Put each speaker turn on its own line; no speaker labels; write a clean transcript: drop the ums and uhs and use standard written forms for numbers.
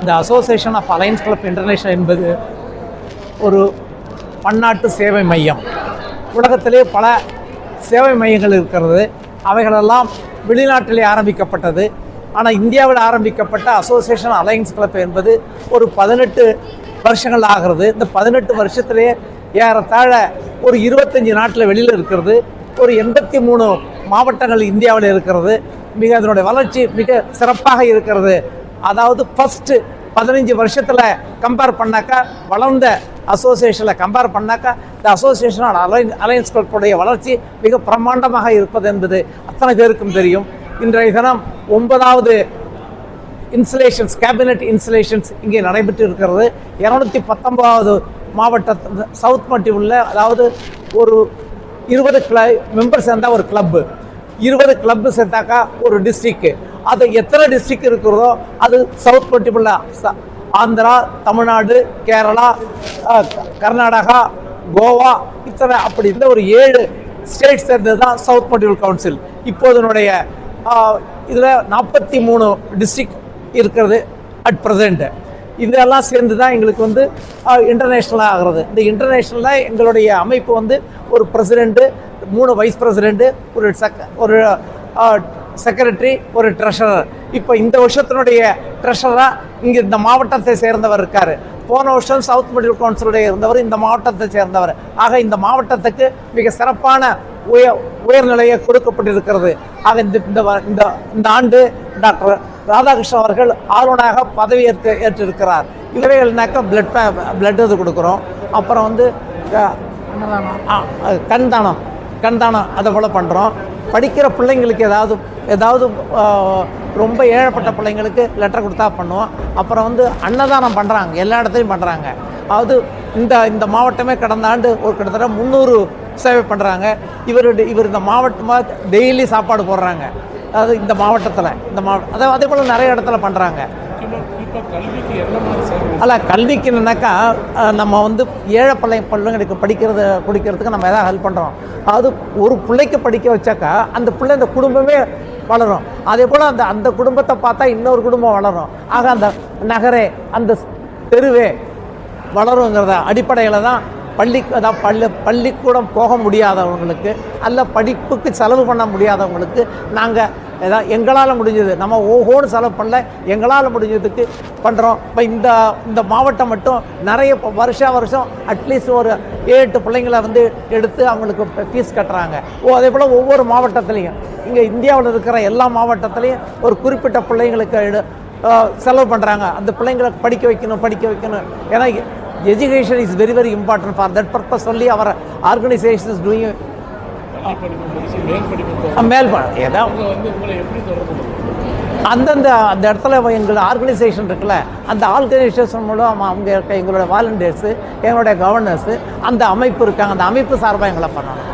இந்த Association of Alliance Club International என்பது ஒரு பன்னாட்டு சேவை மையம். உலகத்திலே பல சேவை மையங்கள் இருக்கிறது. அவைகளெல்லாம் வெளிநாட்டிலே ஆரம்பிக்கப்பட்டது. ஆனால் இந்தியாவில் ஆரம்பிக்கப்பட்ட அசோசியேஷன் அலையன்ஸ் கிளப் என்பது ஒரு 18 வருஷங்கள் ஆகிறது. இந்த 18 வருஷத்திலே ஏறத்தாழ ஒரு 25 நாட்டில் வெளியில் இருக்கிறது. ஒரு 83 மாவட்டங்கள் இந்தியாவில் இருக்கிறது. அதனுடைய வளர்ச்சி மிக சிறப்பாக இருக்கிறது. அதாவது ஃபஸ்ட்டு 15 வருஷத்தில் கம்பேர் பண்ணாக்கா, வளர்ந்த அசோசியேஷனில் கம்பேர் பண்ணாக்கா, இந்த அசோசியேஷன் அலையன்ஸ் கிளப்புடைய வளர்ச்சி மிக பிரம்மாண்டமாக இருப்பது என்பது அத்தனை பேருக்கும் தெரியும். இன்றைய தினம் 9வது இன்ஸ்டலேஷன்ஸ், கேபினட் இன்ஸ்டலேஷன்ஸ் இங்கே நடைபெற்று இருக்கிறது. 219வது மாவட்டத்தில் சவுத் மட்டும் உள்ள, அதாவது ஒரு 20 மெம்பர்ஸ் இருந்தால் ஒரு கிளப்பு, 20 கிளப்பு சேர்த்தாக்கா ஒரு டிஸ்ட்ரிக்கு. அது எத்தனை டிஸ்ட்ரிக்ட் இருக்கிறதோ அது சவுத் பர்டிகுல ஆந்திரா, தமிழ்நாடு, கேரளா, கர்நாடகா, கோவா, இத்தனை அப்படி இந்த ஒரு 7 ஸ்டேட்ஸ் சேர்ந்தது தான் சவுத் பர்டிகுலர் கவுன்சில். இப்போதனுடைய இதில் 43 டிஸ்ட்ரிக்ட் இருக்கிறது அட் ப்ரெசண்ட். இதெல்லாம் சேர்ந்து தான் எங்களுக்கு வந்து இன்டர்நேஷ்னலாக ஆகிறது. இந்த இன்டர்நேஷ்னலில் எங்களுடைய அமைப்பு வந்து ஒரு பிரசிடெண்ட்டு, 3 வைஸ் பிரசிடெண்ட்டு, ஒரு செக்ரட்டரி, ஒரு ட்ரெஷரர். இப்போ இந்த வருஷத்தினுடைய ட்ரெஷரராக இங்கே இந்த மாவட்டத்தை சேர்ந்தவர் இருக்கார். போன வருஷம் சவுத் மிடில் கவுன்சிலுடைய இருந்தவர் இந்த மாவட்டத்தை சேர்ந்தவர். ஆக இந்த மாவட்டத்துக்கு மிக சிறப்பான உயர்நிலையை கொடுக்கப்பட்டிருக்கிறது. ஆக இந்த ஆண்டு டாக்டர் ராதாகிருஷ்ணன் அவர்கள் ஆளுநராக பதவி ஏற்றிருக்கிறார். இவைகள்னாக்கா பிளட் இது கொடுக்குறோம். அப்புறம் வந்து கண்தானம் அதை போல் பண்ணுறோம். படிக்கிற பிள்ளைங்களுக்கு ஏதாவது ரொம்ப ஏழப்பட்ட பிள்ளைங்களுக்கு லெட்டர் கொடுத்தா பண்ணுவோம். அப்புறம் வந்து அன்னதானம் பண்ணுறாங்க, எல்லா இடத்துலையும் பண்ணுறாங்க. அதாவது இந்த மாவட்டமே கடந்த ஆண்டு ஒரு கிட்டத்தட்ட 300 சேவை பண்ணுறாங்க. இவர் இந்த மாவட்டமாக டெய்லி சாப்பாடு போடுறாங்க. அதாவது இந்த மாவட்டத்தில் அதே போல் நிறைய இடத்துல பண்ணுறாங்க. கல்விக்குனாக்கா நம்ம வந்து ஏழை பிள்ளைங்களுக்கு குடிக்கிறதுக்கு நம்ம எதாவது ஹெல்ப் பண்ணுறோம். அதாவது ஒரு பிள்ளைக்கு படிக்க வச்சாக்கா அந்த பிள்ளை இந்த குடும்பமே வளரும். அதே போல் அந்த குடும்பத்தை பார்த்தா இன்னொரு குடும்பம் வளரும். ஆக அந்த நகரே, அந்த தெருவே வளருங்கிறத அடிப்படையில் தான் பள்ளிக்கூடம் போக முடியாதவங்களுக்கு, அல்ல படிப்புக்கு செலவு பண்ண முடியாதவங்களுக்கு நாங்கள் எங்களால் முடிஞ்சது, நம்ம ஓஹோன்னு செலவு பண்ணல, எங்களால் முடிஞ்சதுக்கு பண்ணுறோம். இப்போ இந்த மாவட்டம் மட்டும் நிறைய வருஷம் அட்லீஸ்ட் ஒரு 7-8 பிள்ளைங்களை வந்து எடுத்து அவங்களுக்கு ஃபீஸ் கட்டுறாங்க. அதே போல் ஒவ்வொரு மாவட்டத்துலேயும், இங்கே இந்தியாவில் இருக்கிற எல்லா மாவட்டத்துலேயும் ஒரு குறிப்பிட்ட பிள்ளைங்களுக்கு செலவு பண்ணுறாங்க. அந்த பிள்ளைங்களை படிக்க வைக்கணும். ஏன்னா education is very very important. For that purpose only our organization is doing அந்த இடத்துல எங்களோட ஆர்கனைசேஷன் இருக்குல்ல, அந்த ஆர்கனைசேஷன் மூலம் அவங்க எங்களோட வாலண்டியர்ஸு, எங்களுடைய கவர்னர்ஸு, அந்த அமைப்பு இருக்காங்க, அந்த அமைப்பு சார்பாக எங்களை பண்ணணும்.